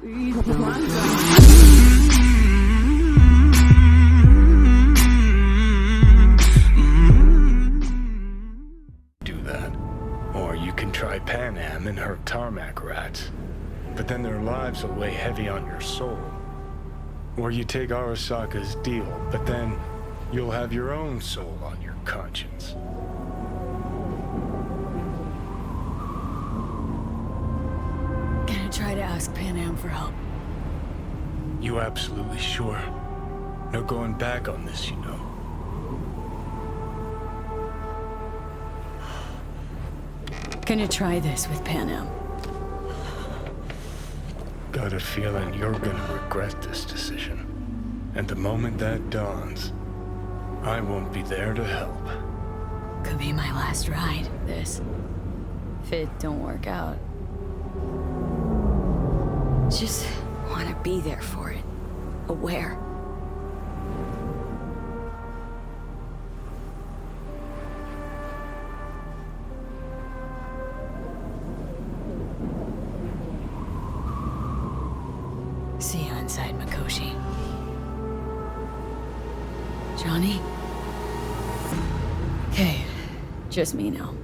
Do that. Or you can try Pan Am and her tarmac rats. But then their lives will weigh heavy on your soul. Or you take Arasaka's deal, but then you'll have your own soul on your conscience. Gonna try to ask Pan Am for help. You absolutely sure? No going back on this, you know. Gonna try this with Pan Am. Got a feeling you're gonna regret this decision. And the moment that dawns, I won't be there to help. Could be my last ride, this. If it don't work out. Just wanna be there for it. Aware. See you inside, Mikoshi. Johnny? Okay, just me now.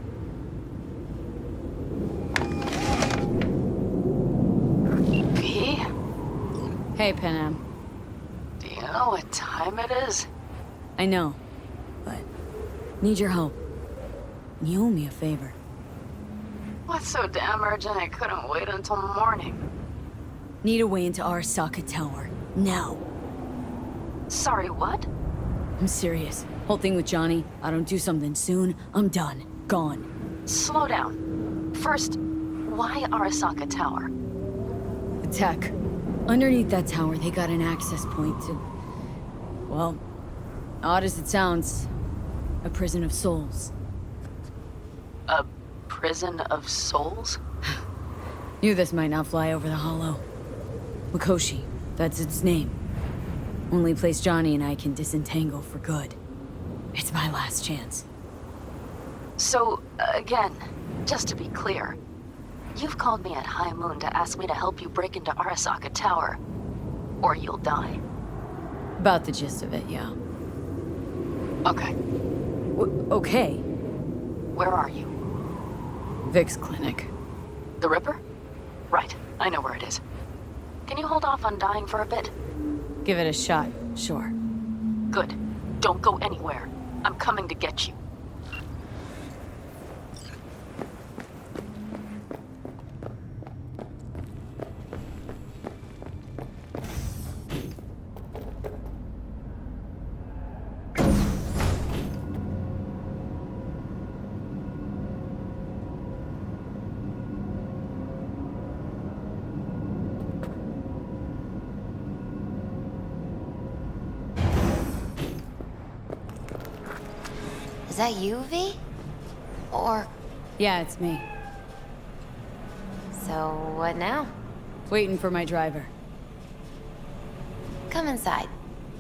V? Hey, Pan Am. Do you know what time it is? I know, but need your help. You owe me a favor. What's so damn urgent I couldn't wait until morning? Need a way into Arasaka Tower. Now. Sorry, what? I'm serious. Whole thing with Johnny, I don't do something soon, I'm done. Gone. Slow down. First, why Arasaka Tower? The tech. Underneath that tower, they got an access point to... Well, odd as it sounds, a prison of souls. A prison of souls? Knew this might not fly over the hollow. Mikoshi, that's its name. Only place Johnny and I can disentangle for good. It's my last chance. So, again, just to be clear, you've called me at High Moon to ask me to help you break into Arasaka Tower, or you'll die. About the gist of it, yeah. Okay, Okay. where are you? Vic's clinic. The Ripper? Right, I know where it is. Can you hold off on dying for a bit? Give it a shot, sure. Good. Don't go anywhere. I'm coming to get you. Is that you, V? Or... Yeah, it's me. so what now? Waiting for my driver. Come inside.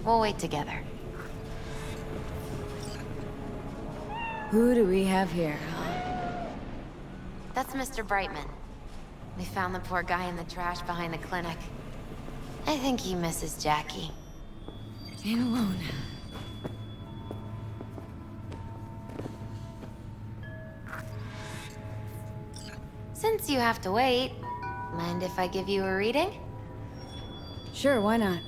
We'll wait together. Who do we have here, huh? That's Mr. Brightman. We found the poor guy in the trash behind the clinic. I think he misses Jackie. Ain't alone. Since you have to wait, mind if I give you a reading? Sure, why not?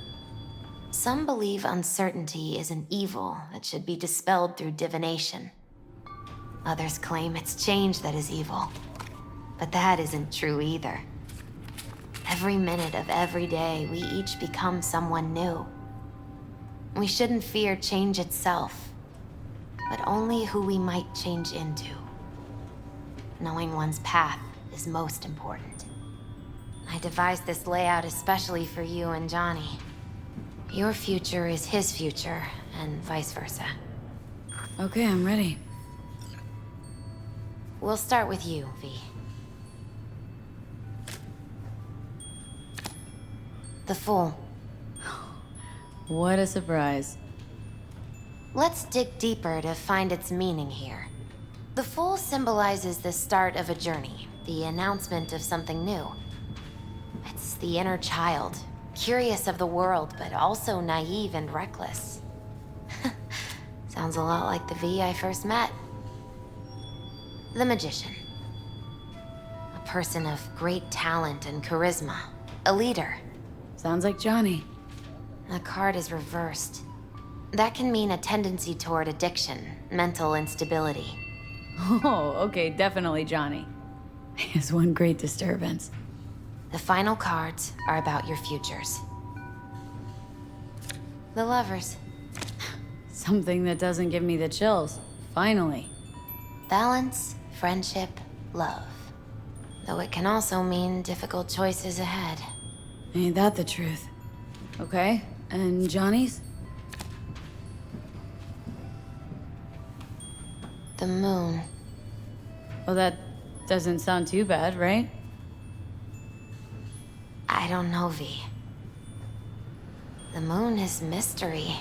Some believe uncertainty is an evil that should be dispelled through divination. Others claim it's change that is evil. But that isn't true either. Every minute of every day, we each become someone new. We shouldn't fear change itself, but only who we might change into. Knowing one's path is most important. I devised this layout especially for you and Johnny. Your future is his future, and vice versa. Okay, I'm ready. We'll start with you, V. The Fool. What a surprise. Let's dig deeper to find its meaning here. The Fool symbolizes the start of a journey, the announcement of something new. It's the inner child, curious of the world, but also naive and reckless. Sounds a lot like the V I first met. The magician. A person of great talent and charisma. A leader. Sounds like Johnny. The card is reversed. That can mean a tendency toward addiction, mental instability. Oh, okay, definitely Johnny. He has one great disturbance. The final cards are about your futures. The lovers. Something that doesn't give me the chills. Finally. Balance, friendship, love. Though it can also mean difficult choices ahead. Ain't that the truth? Okay, and Johnny's? The moon. Well, that doesn't sound too bad, right? I don't know, V. The moon is mystery.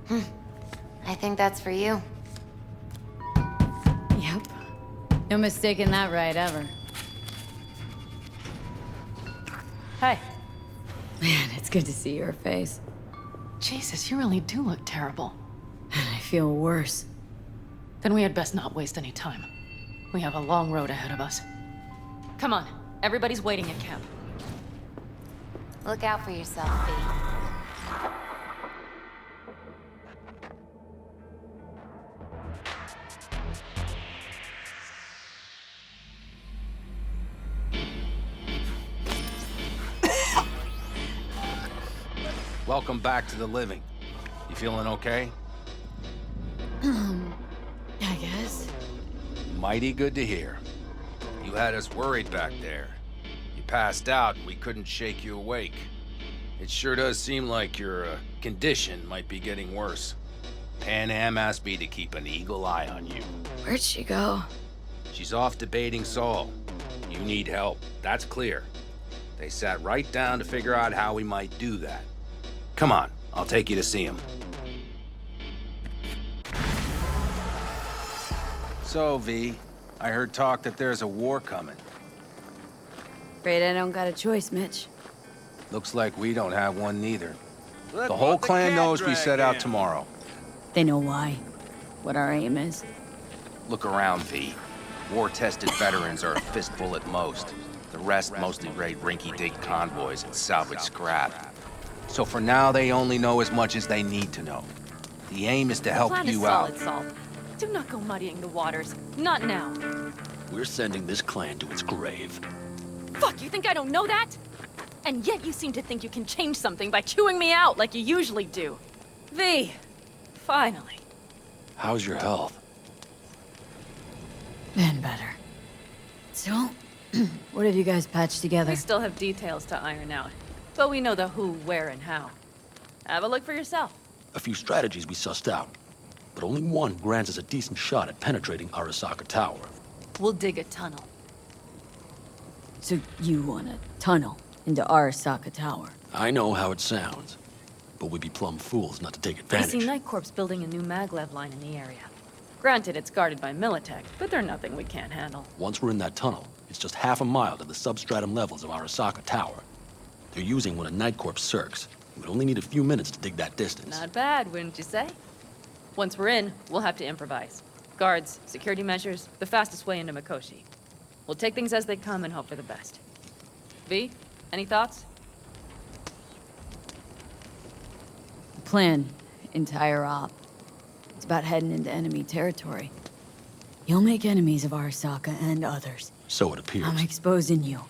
I think that's for you. Yep. No mistaking that right ever. Hey. Man, it's good to see your face. Jesus, you really do look terrible. And I feel worse. Then we had best not waste any time. We have a long road ahead of us. Come on, everybody's waiting at camp. Look out for yourself, V. Welcome back to the living. You feeling okay? I guess. Mighty good to hear. You had us worried back there. You passed out and we couldn't shake you awake. It sure does seem like your condition might be getting worse. Pan Am asked me to keep an eagle eye on you. Where'd she go? She's off debating Saul. You need help, that's clear. They sat right down to figure out how we might do that. Come on, I'll take you to see him. So, V, I heard talk that there's a war coming. Afraid I don't got a choice, Mitch. Looks like we don't have one neither. The whole clan knows we set out tomorrow. They know why. What our aim is. Look around, V. War-tested veterans are a fistful at most. The rest mostly raid rinky-dink convoys and salvage scrap. So for now, they only know as much as they need to know. The aim is to help you out. Solid, Saul. Do not go muddying the waters. Not now. We're sending this clan to its grave. Fuck, you think I don't know that? And yet you seem to think you can change something by chewing me out like you usually do. V, finally. How's your health? Been better. So, what have you guys patched together? We still have details to iron out, but we know the who, where, and how. Have a look for yourself. A few strategies we sussed out, but only one grants us a decent shot at penetrating Arasaka Tower. We'll dig a tunnel. So you want a tunnel into Arasaka Tower? I know how it sounds, but we'd be plumb fools not to take I advantage. see Night Corps building a new maglev line in the area. Granted, it's guarded by Militech, but they're nothing we can't handle. Once we're in that tunnel, it's just half a mile to the substratum levels of Arasaka Tower. They're using one of Night Corps' circs. We'd only need a few minutes to dig that distance. Not bad, wouldn't you say? Once we're in, we'll have to improvise. Guards, security measures, the fastest way into Mikoshi. We'll take things as they come and hope for the best. V, any thoughts? The plan, entire op. It's about heading into enemy territory. You'll make enemies of Arasaka and others. So it appears. I'm exposing you,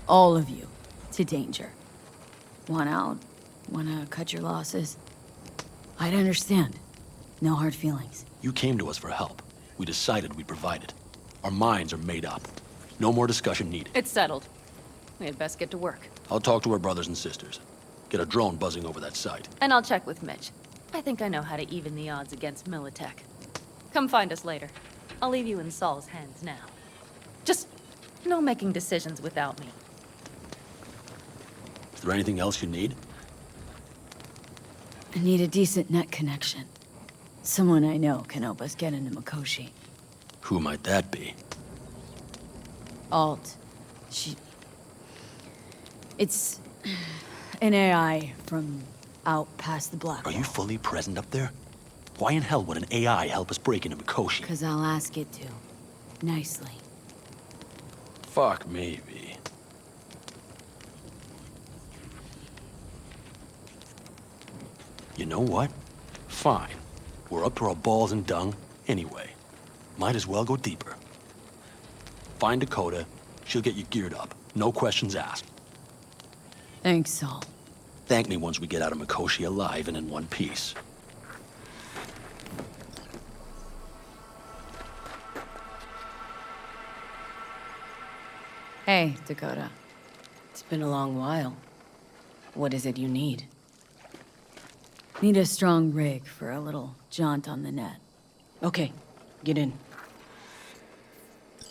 all of you, to danger. Want out? Wanna cut your losses? I'd understand. No hard feelings. You came to us for help. We decided we'd provide it. Our minds are made up. No more discussion needed. It's settled. We had best get to work. I'll talk to our brothers and sisters. Get a drone buzzing over that site. And I'll check with Mitch. I think I know how to even the odds against Militech. Come find us later. I'll leave you in Saul's hands now. Just no making decisions without me. Is there anything else you need? I need a decent net connection. Someone I know can help us get into Mikoshi. Who might that be? Alt. It's an AI from out past the black Are wall. you fully present up there? Why in hell would an AI help us break into Mikoshi? Because I'll ask it to. Nicely. Fuck maybe. You know what? Fine. We're up to our balls in dung anyway. Might as well go deeper. Find Dakota. She'll get you geared up. No questions asked. Thanks, Saul. Thank me once we get out of Mikoshi alive and in one piece. Hey, Dakota. It's been a long while. What is it you need? Need a strong rig for a little jaunt on the net. Okay, get in.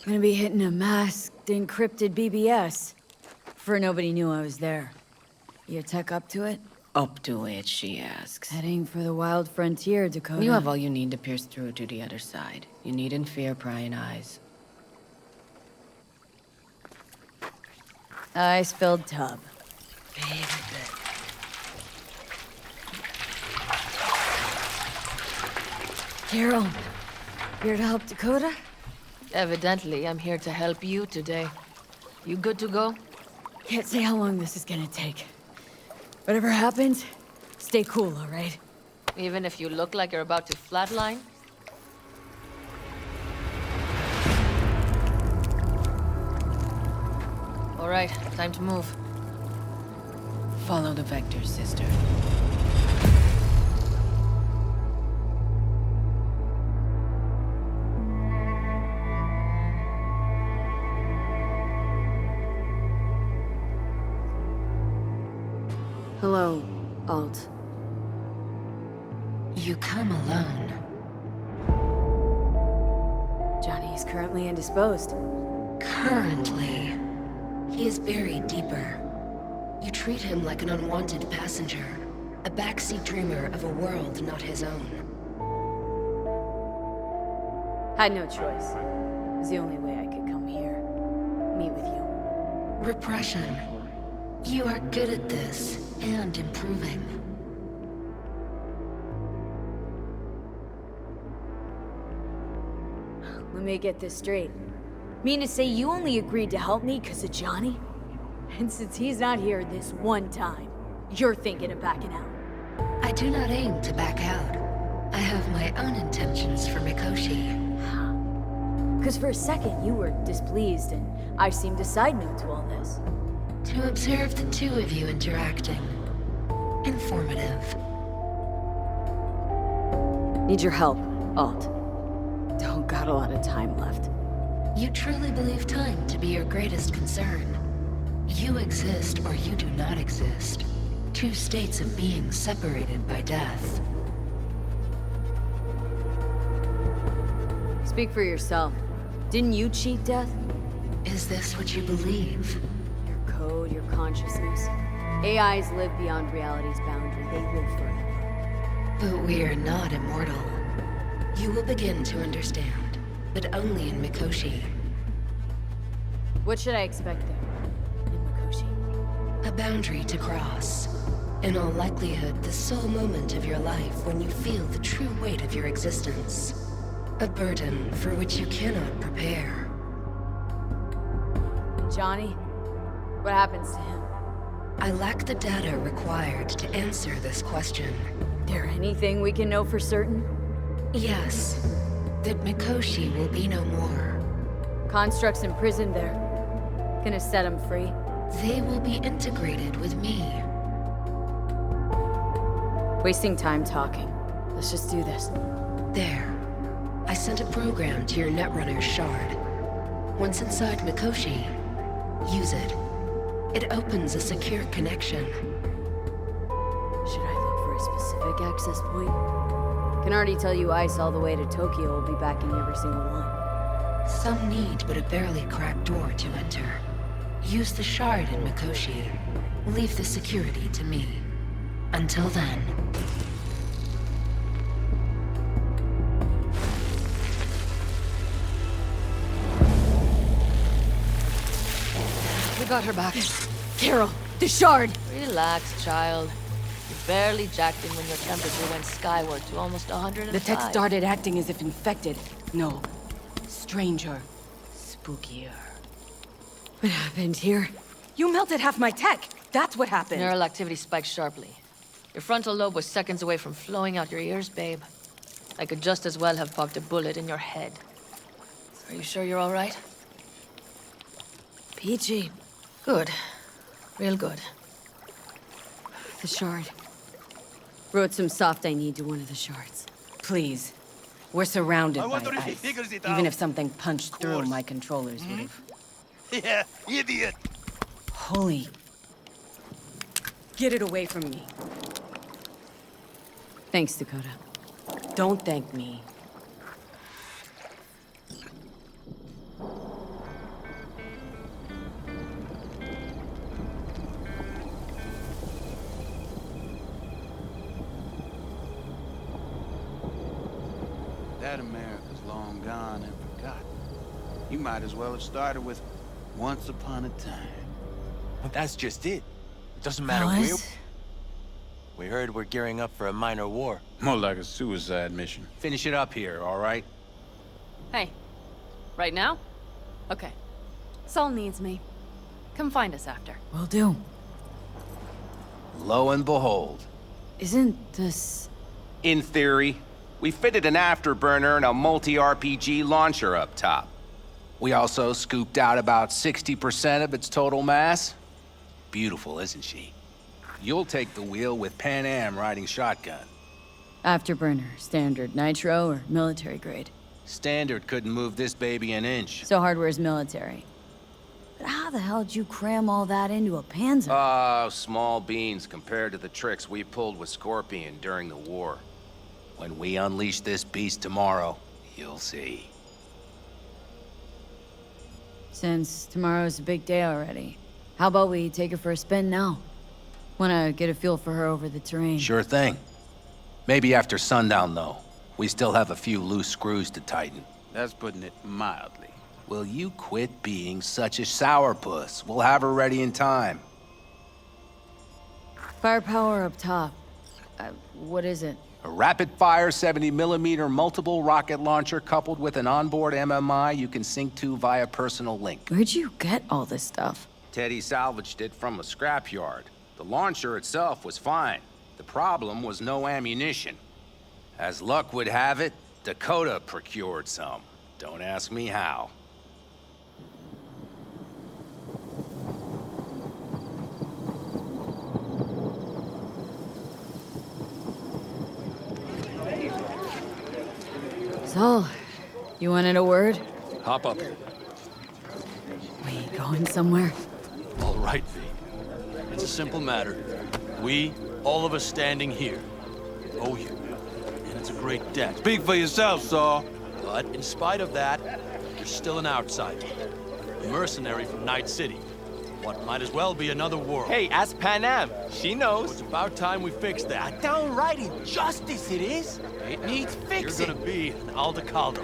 Gonna be hitting a masked, encrypted BBS. For nobody knew I was there. Your tech up to it? Up to it, she asks. Heading for the wild frontier, Dakota. You have all you need to pierce through to the other side. You needn't fear prying eyes. Ice-filled tub. Favorite bit. Carol, here to help Dakota? Evidently, I'm here to help you today. You good to go? Can't say how long this is gonna take. Whatever happens, stay cool, all right? Even if you look like you're about to flatline? All right, time to move. Follow the vector, sister. Hello, Alt. You come alone. Johnny is currently indisposed. Currently, he is buried deeper. You treat him like an unwanted passenger, a backseat dreamer of a world not his own. Had no choice. It was the only way I could come here. Meet with you. Repression. You are good at this, and improving. Let me get this straight. Mean to say you only agreed to help me because of Johnny? And since he's not here this one time, you're thinking of backing out. I do not aim to back out. I have my own intentions for Mikoshi. Because for a second you were displeased, and I seemed a side note to all this. To observe the two of you interacting. Informative. Need your help, Alt. Don't got a lot of time left. You truly believe time to be your greatest concern. You exist or you do not exist. Two states of being separated by death. Speak for yourself. Didn't you cheat death? Is this what you believe? Your code, your consciousness. AIs live beyond reality's boundary. They live forever. But we are not immortal. You will begin to understand, but only in Mikoshi. What should I expect there? In Mikoshi? A boundary to cross. In all likelihood, the sole moment of your life when you feel the true weight of your existence. A burden for which you cannot prepare. Johnny? What happens to him? I lack the data required to answer this question. There anything we can know for certain? Yes, that Mikoshi will be no more. Constructs imprisoned there. Gonna set him free? They will be integrated with me. Wasting time talking. Let's just do this. There. I sent a program to your Netrunner shard. Once inside Mikoshi, use it. It opens a secure connection. Should I look for a specific access point? Can already tell you Ice all the way to Tokyo will be backing every single one. Some need but a barely cracked door to enter. Use the shard in Mikoshi. Leave the security to me. Until then... got her back. Carol, the shard! Relax, child. You barely jacked in when your temperature went skyward to almost 105. The tech started acting as if infected. No. Stranger. Spookier. What happened here? You melted half my tech! That's what happened! Neural activity spiked sharply. Your frontal lobe was seconds away from flowing out your ears, babe. I could just as well have popped a bullet in your head. Are you sure you're all right? Peachy. Good. Real good. The shard. Wrote some soft I need to one of the shards. Please. We're surrounded by ice. Even if something punched through, my controllers would've... Yeah, idiot! Holy... Get it away from me. Thanks, Dakota. Don't thank me. That America's long gone and forgotten. You might as well have started with Once Upon a Time. Well, that's just it. It doesn't matter where... We heard we're gearing up for a minor war. More like a suicide mission. Finish it up here, all right? Hey. Right now? Okay. Saul needs me. Come find us after. Will do. Lo and behold. Isn't this... In theory, we fitted an afterburner and a multi-RPG launcher up top. We also scooped out about 60% of its total mass. Beautiful, isn't she? You'll take the wheel with Pan Am riding shotgun. Afterburner, standard, nitro, or military grade? Standard couldn't move this baby an inch. So hardware's military. But how the hell did you cram all that into a Panzer? Small beans compared to the tricks we pulled with Scorpion during the war. When we unleash this beast tomorrow, you'll see. Since tomorrow's a big day already, how about we take her for a spin now? Wanna get a feel for her over the terrain. Sure thing. Maybe after sundown, though. We still have a few loose screws to tighten. That's putting it mildly. Will you quit being such a sourpuss? We'll have her ready in time. Firepower up top. What is it? A rapid-fire 70mm multiple rocket launcher coupled with an onboard MMI you can sync to via personal link. Where'd you get all this stuff? Teddy salvaged it from a scrapyard. The launcher itself was fine. The problem was no ammunition. As luck would have it, Dakota procured some. Don't ask me how. So, you wanted a word? Hop up. We going somewhere? All right, V. It's a simple matter. We, all of us standing here, owe you. And it's a great debt. Speak for yourself, Saul. But in spite of that, you're still an outsider. A mercenary from Night City. What might as well be another world. Hey, ask Pan Am. She knows. It's about time we fix that. Downright injustice it is. It needs fixing. You're gonna be an Aldecaldo.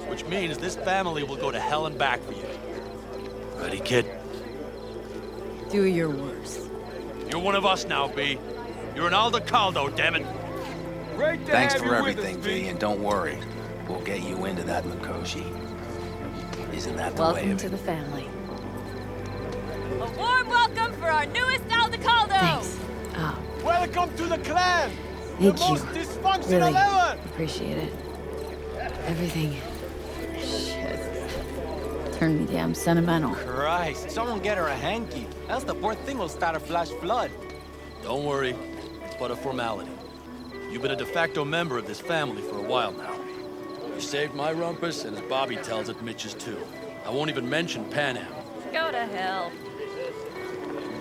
Which means this family will go to hell and back for you. Ready, kid? Do your worst. You're one of us now, B. You're an Aldecaldo, damn it. Great to Thanks have for you everything, with us, V, and don't worry. We'll get you into that Mikoshi. Isn't that the way Welcome of to it? the family. A warm welcome for our newest Aldecaldo! Thanks. Oh, Welcome to the clan! thank the you. most dysfunctional Really ever! appreciate it. Everything. Shit. Turned me damn sentimental. Christ, someone get her a hanky. Else the poor thing will start a flash flood. Don't worry. It's but a formality. You've been a de facto member of this family for a while now. You saved my rumpus, and as Bobby tells it, Mitch's too. I won't even mention Pan Am. Go to hell.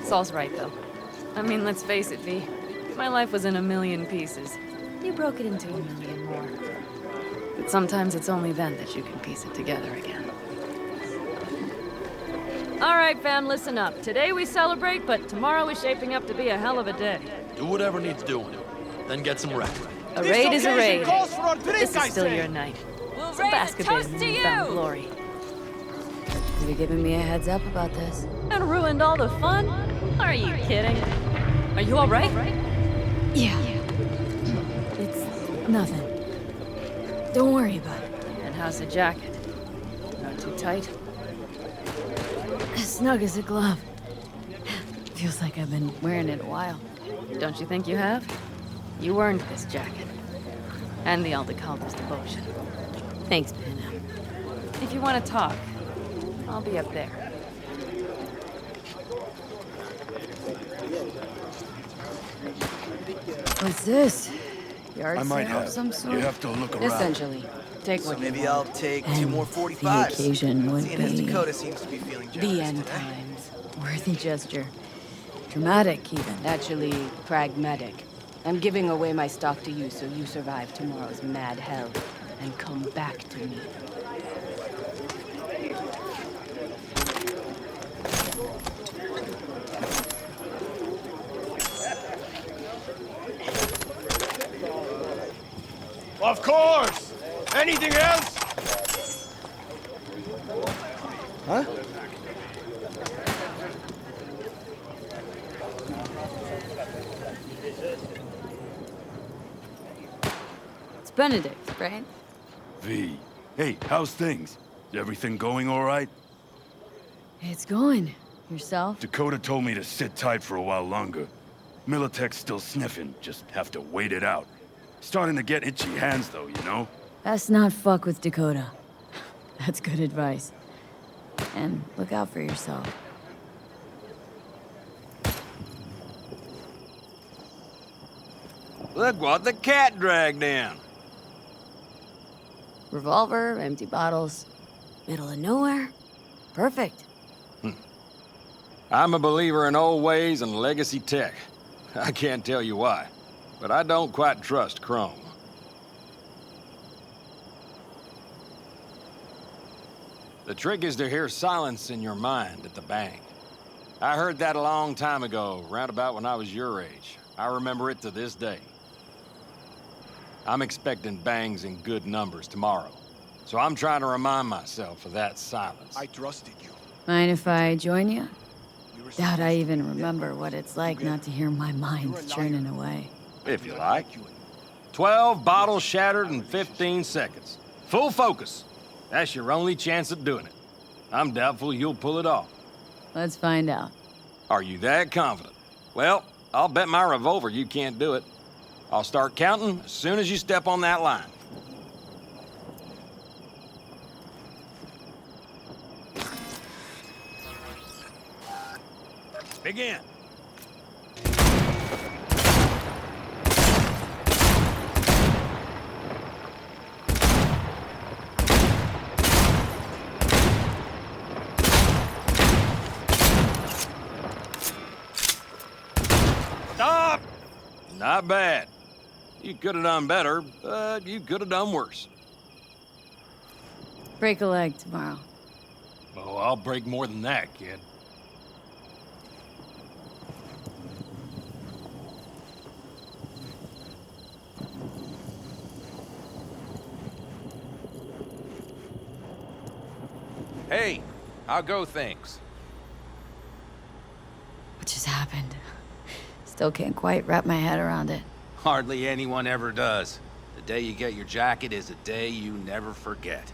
Saul's right, though. I mean, let's face it, V. My life was in a million pieces. You broke it into a million more. But sometimes it's only then that you can piece it together again. All right, fam, listen up. Today we celebrate, but tomorrow is shaping up to be a hell of a day. Do whatever needs doing. Then get some rest. A raid is a raid. Calls for a drink, This is I still say. your night. We'll Some raise a toast basketball to in newfound you! glory. Could have given me a heads up about this. And ruined all the fun? Are you kidding? Are you all right? Yeah. It's nothing. Don't worry about it. And how's the jacket? Not too tight? As snug as a glove. Feels like I've been wearing it a while. Don't you think you have? You earned this jacket. And the Aldecalder's devotion. Thanks, Panam. If you want to talk, I'll be up there. What's this? Yard I might sale of have. some sort? You have to look around. Essentially. Take what So maybe you I'll want. take And 2 more the 45s. occasion would Seeing as be Dakota seems to be feeling generous The end today. times. worthy gesture. Dramatic, even. Actually, pragmatic. I'm giving away my stock to you so you survive tomorrow's mad hell and come back to me. Of course! Anything else? Huh? It's Benedict, right? V. Hey, how's things? Is everything going all right? It's going. Yourself? Dakota told me to sit tight for a while longer. Militech's still sniffing, just have to wait it out. Starting to get itchy hands though, you know? Best not fuck with Dakota. That's good advice. And look out for yourself. Look what the cat dragged in. Revolver, empty bottles, middle of nowhere. Perfect. I'm a believer in old ways and legacy tech. I can't tell you why, but I don't quite trust Chrome. The trick is to hear silence in your mind at the bank. I heard that a long time ago, round about when I was your age. I remember it to this day. I'm expecting bangs in good numbers tomorrow, so I'm trying to remind myself of that silence. I trusted you. Mind if I join you? Doubt I even remember what it's like not to hear my mind churning away. If you like. 12 bottles shattered in 15 seconds. Full focus. That's your only chance at doing it. I'm doubtful you'll pull it off. Let's find out. Are you that confident? Well, I'll bet my revolver you can't do it. I'll start counting as soon as you step on that line. Begin. Stop! Not bad. You could have done better, but you could have done worse. Break a leg tomorrow. Oh, I'll break more than that, kid. Hey, how go things? What just happened? Still can't quite wrap my head around it. Hardly anyone ever does. The day you get your jacket is a day you never forget.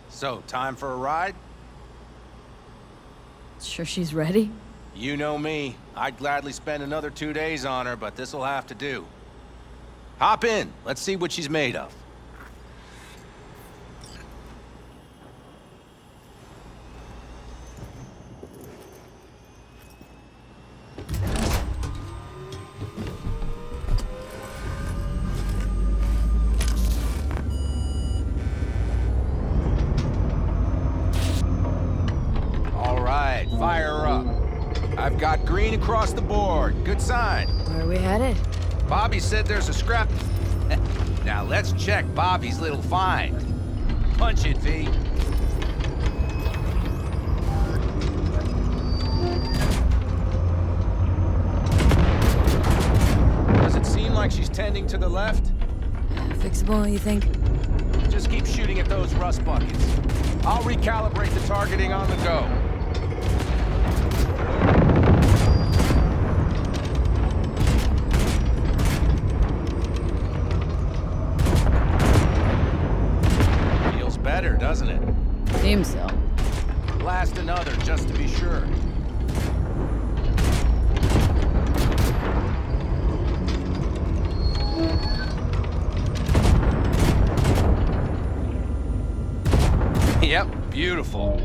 So, time for a ride? Sure she's ready? You know me. I'd gladly spend another 2 days on her, but this'll have to do. Hop in. Let's see what she's made of. Fire up. I've got green across the board. Good sign. Where are we headed? Bobby said there's a scrap. Now let's check Bobby's little find. Punch it, V. Does it seem like she's tending to the left? Fixable, you think? Just keep shooting at those rust buckets. I'll recalibrate the targeting on the go. Feels better, doesn't it? Seems so. Blast another, just to be sure. Yep, beautiful.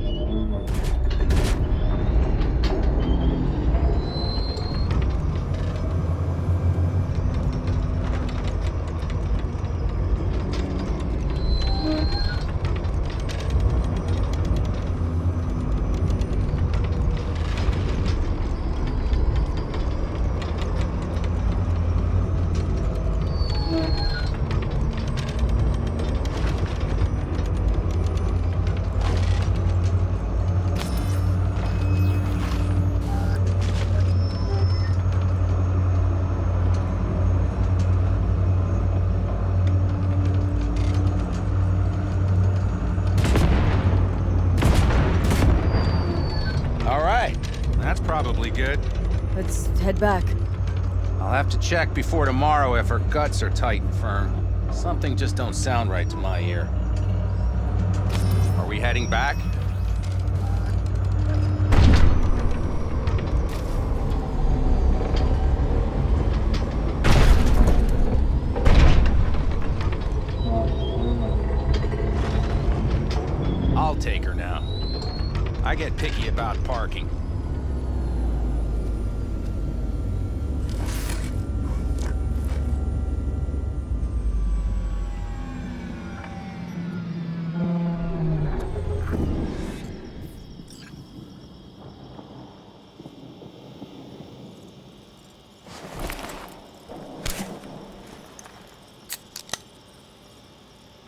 Probably good. Let's head back. I'll have to check before tomorrow if her guts are tight and firm. Something just don't sound right to my ear. Are we heading back? I'll take her now. I get picky about parking.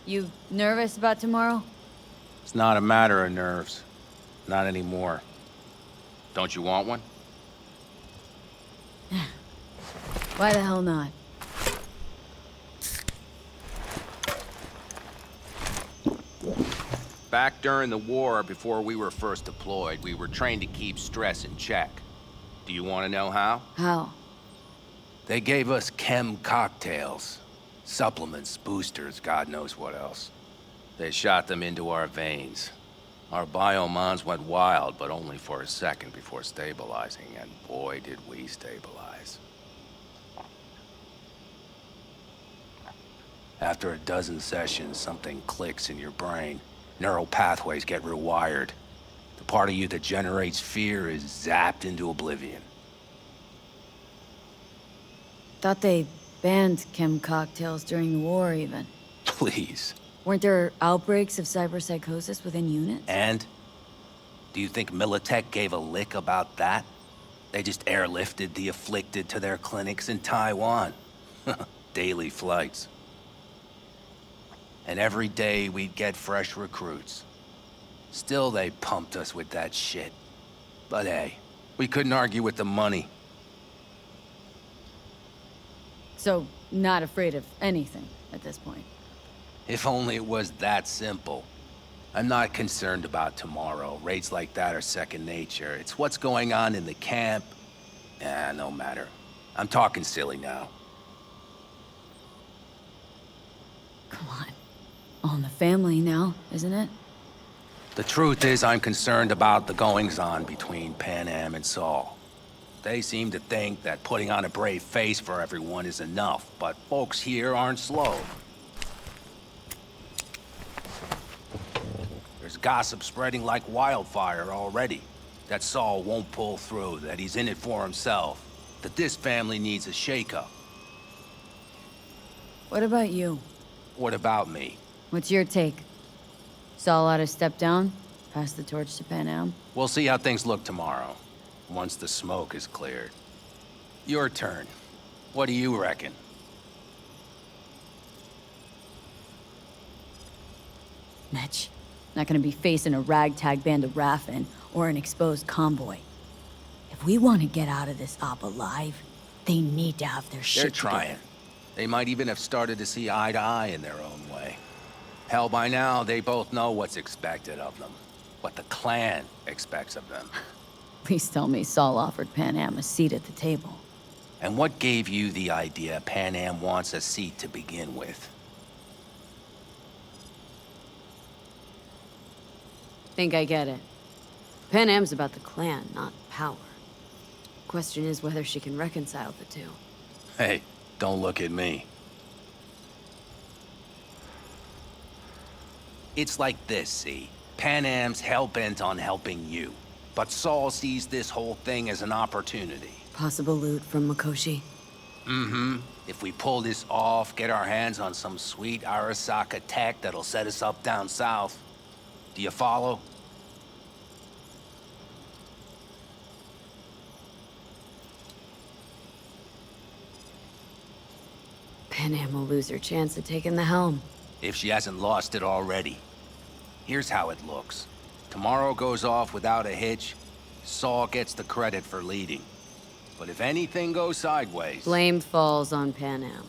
You nervous about tomorrow? It's not a matter of nerves. Not anymore. Don't you want one? Why the hell not? Back during the war, before we were first deployed, we were trained to keep stress in check. Do you want to know how? How? They gave us chem cocktails. Supplements, boosters, God knows what else. They shot them into our veins. Our biomons went wild, but only for a second before stabilizing, and boy did we stabilize. After a dozen sessions, something clicks in your brain. Neural pathways get rewired. The part of you that generates fear is zapped into oblivion. Thought they banned chem cocktails during the war, even. Please. Weren't there outbreaks of cyberpsychosis within units? And? Do you think Militech gave a lick about that? They just airlifted the afflicted to their clinics in Taiwan. Daily flights. And every day we'd get fresh recruits. Still they pumped us with that shit. But hey, we couldn't argue with the money. So, not afraid of anything at this point? If only it was that simple. I'm not concerned about tomorrow. Raids like that are second nature. It's what's going on in the camp. No matter. I'm talking silly now. Come on. All in the family now, isn't it? The truth is, I'm concerned about the goings-on between Pan Am and Saul. They seem to think that putting on a brave face for everyone is enough, but folks here aren't slow. There's gossip spreading like wildfire already. That Saul won't pull through, that he's in it for himself, that this family needs a shake-up. What about you? What about me? What's your take? Saul ought to step down? Pass the torch to Pan Am? We'll see how things look tomorrow, once the smoke is cleared. Your turn. What do you reckon? Mitch, not gonna be facing a ragtag band of Raffin or an exposed convoy. If we want to get out of this op alive, they need to have their shit They're trying. together. They might even have started to see eye to eye in their own way. Hell, by now, they both know what's expected of them. What the clan expects of them. Please tell me Saul offered Pan Am a seat at the table. And what gave you the idea Pan Am wants a seat to begin with? Think I get it. Pan Am's about the clan, not power. Question is whether she can reconcile the two. Hey, don't look at me. It's like this, see? Pan Am's hell-bent on helping you. But Saul sees this whole thing as an opportunity. Possible loot from Mikoshi? Mm-hmm. If we pull this off, get our hands on some sweet Arasaka tech that'll set us up down south. Do you follow? Pan Am will lose her chance of taking the helm. If she hasn't lost it already. Here's how it looks. Tomorrow goes off without a hitch. Saul gets the credit for leading. But if anything goes sideways... Blame falls on Pan Am.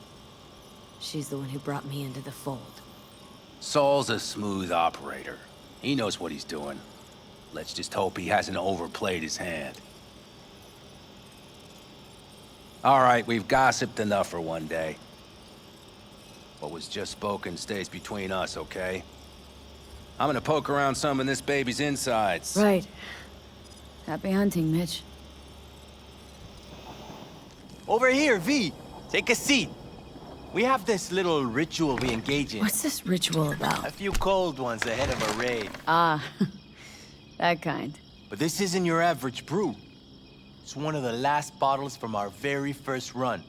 She's the one who brought me into the fold. Saul's a smooth operator. He knows what he's doing. Let's just hope he hasn't overplayed his hand. All right, we've gossiped enough for one day. What was just spoken stays between us, okay? I'm gonna poke around some of this baby's insides. Right. Happy hunting, Mitch. Over here, V. Take a seat. We have this little ritual we engage in. What's this ritual about? A few cold ones ahead of a raid. Ah, that kind. But this isn't your average brew. It's one of the last bottles from our very first run.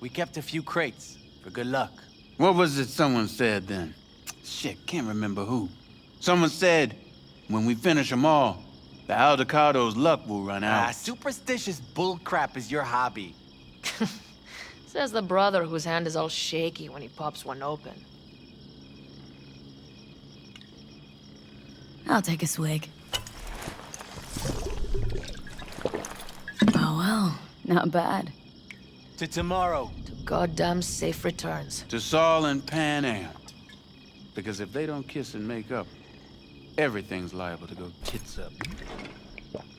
We kept a few crates for good luck. What was it someone said then? Shit, can't remember who. Someone said, when we finish them all, the Aldecado's luck will run out. Superstitious bullcrap is your hobby. Says the brother whose hand is all shaky when he pops one open. I'll take a swig. Oh well, not bad. To tomorrow. To goddamn safe returns. To Saul and Pan Am. Because if they don't kiss and make up, everything's liable to go tits up.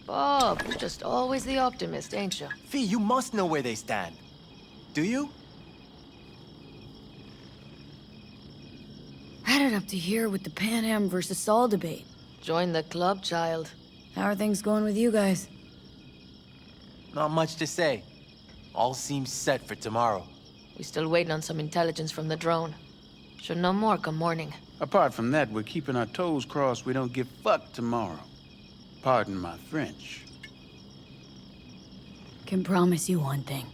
Bob, you're just always the optimist, ain't you? V, you must know where they stand. Do you? Headed up to here with the Pan Am versus Saul debate. Join the club, child. How are things going with you guys? Not much to say. All seems set for tomorrow. We still waiting on some intelligence from the drone. Should know more come morning. Apart from that, we're keeping our toes crossed we don't get fucked tomorrow. Pardon my French. Can promise you one thing.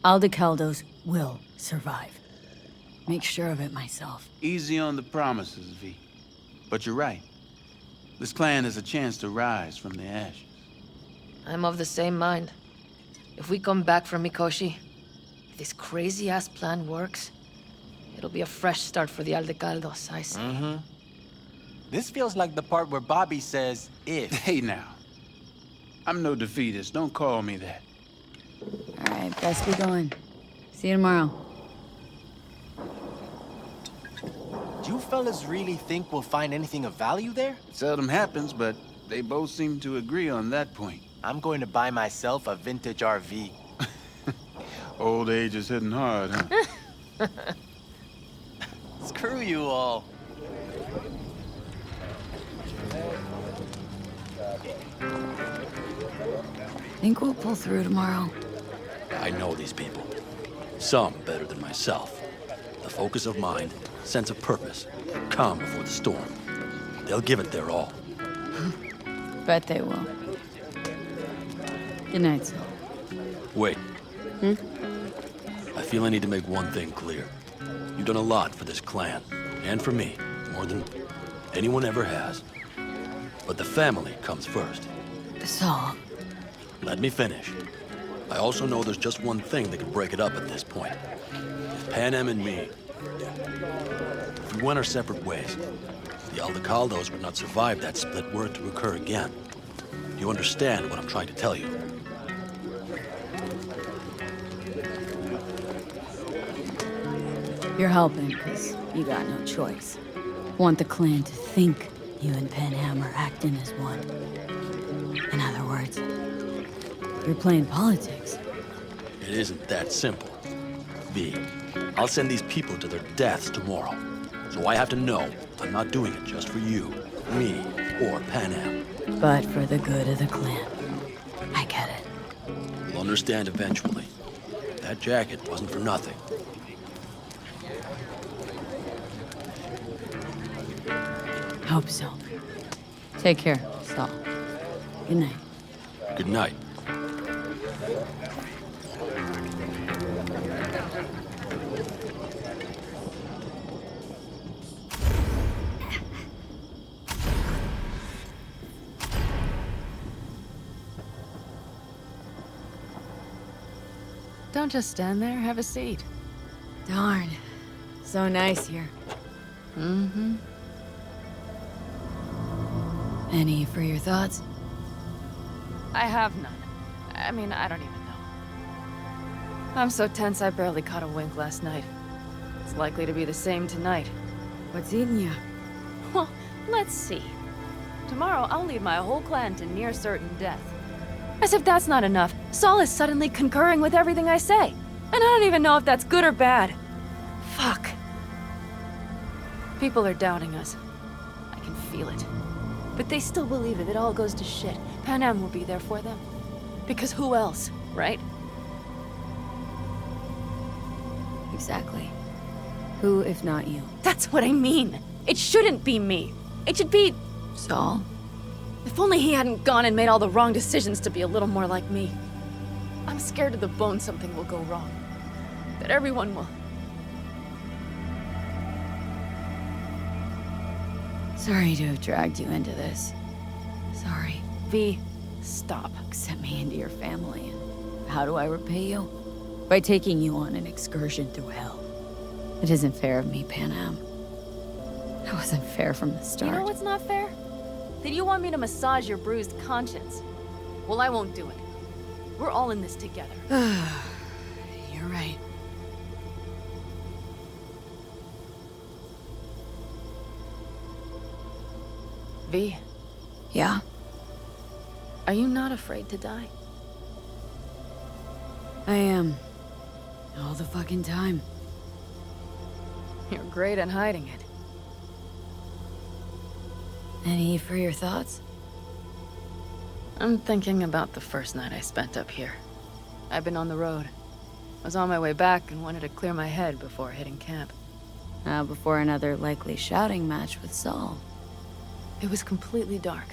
Aldecaldos will survive. Make sure of it myself. Easy on the promises, V. But you're right. This clan has a chance to rise from the ashes. I'm of the same mind. If we come back from Mikoshi, if this crazy-ass plan works, it'll be a fresh start for the Aldecaldos, I say. Mm-hmm. This feels like the part where Bobby says, if. Hey now. I'm no defeatist, don't call me that. Alright, best be going. See you tomorrow. Do you fellas really think we'll find anything of value there? Seldom happens, but they both seem to agree on that point. I'm going to buy myself a vintage RV. Old age is hitting hard, huh? Screw you all. Think we'll pull through tomorrow? I know these people. Some better than myself. The focus of mind, sense of purpose, calm before the storm. They'll give it their all. Bet they will. Good night, Saul. Wait. I feel I need to make one thing clear. You've done a lot for this clan, and for me, more than anyone ever has. But the family comes first. Saul. Let me finish. I also know there's just one thing that could break it up at this point. If Pan Am and me, if we went our separate ways, the Aldecaldos would not survive that split were it to occur again. You understand what I'm trying to tell you? You're helping, because you got no choice. Want the clan to think you and Panham are acting as one. In other words, you're playing politics. It isn't that simple. V, I'll send these people to their deaths tomorrow. So I have to know I'm not doing it just for you, me, or Panham. But for the good of the clan. I get it. You'll understand eventually. That jacket wasn't for nothing. Hope so. Take care, Saul. Good night. Good night. Don't just stand there, have a seat. Darn. So nice here. Mm-hmm. Any for your thoughts? I have none. I mean, I don't even know. I'm so tense I barely caught a wink last night. It's likely to be the same tonight. What's eating you? Well, let's see. Tomorrow I'll lead my whole clan to near certain death. As if that's not enough, Saul is suddenly concurring with everything I say. And I don't even know if that's good or bad. Fuck. People are doubting us. I can feel it. But they still believe if it all goes to shit, Panham will be there for them. Because who else, right? Exactly. Who, if not you? That's what I mean. It shouldn't be me. It should be... Saul? If only he hadn't gone and made all the wrong decisions to be a little more like me. I'm scared to the bone something will go wrong. That everyone will... Sorry to have dragged you into this. Sorry. V, stop. Accept me into your family. How do I repay you? By taking you on an excursion through hell. It isn't fair of me, Panham. That wasn't fair from the start. You know what's not fair? That you want me to massage your bruised conscience. Well, I won't do it. We're all in this together. You're right. V. Yeah? Are you not afraid to die? I am. All the fucking time. You're great at hiding it. Any for your thoughts? I'm thinking about the first night I spent up here. I've been on the road. I was on my way back and wanted to clear my head before hitting camp. Before another likely shouting match with Saul. It was completely dark.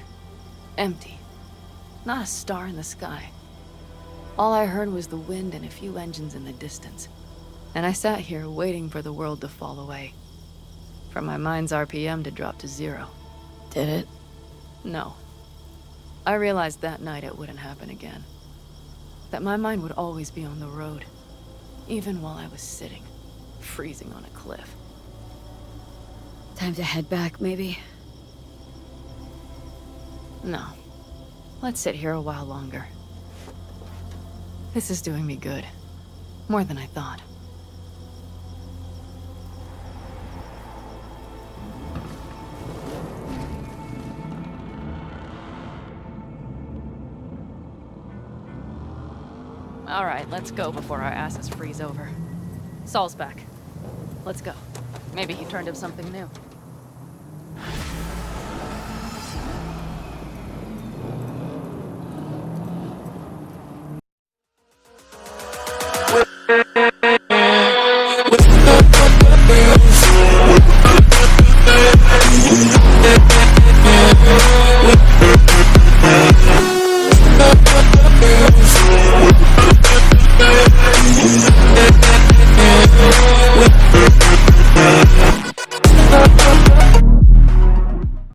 Empty. Not a star in the sky. All I heard was the wind and a few engines in the distance. And I sat here waiting for the world to fall away. For my mind's RPM to drop to 0. Did it? No. I realized that night it wouldn't happen again. That my mind would always be on the road. Even while I was sitting, freezing on a cliff. Time to head back, maybe? No. Let's sit here a while longer. This is doing me good. More than I thought. All right, let's go before our asses freeze over. Saul's back. Let's go. Maybe he turned up something new. With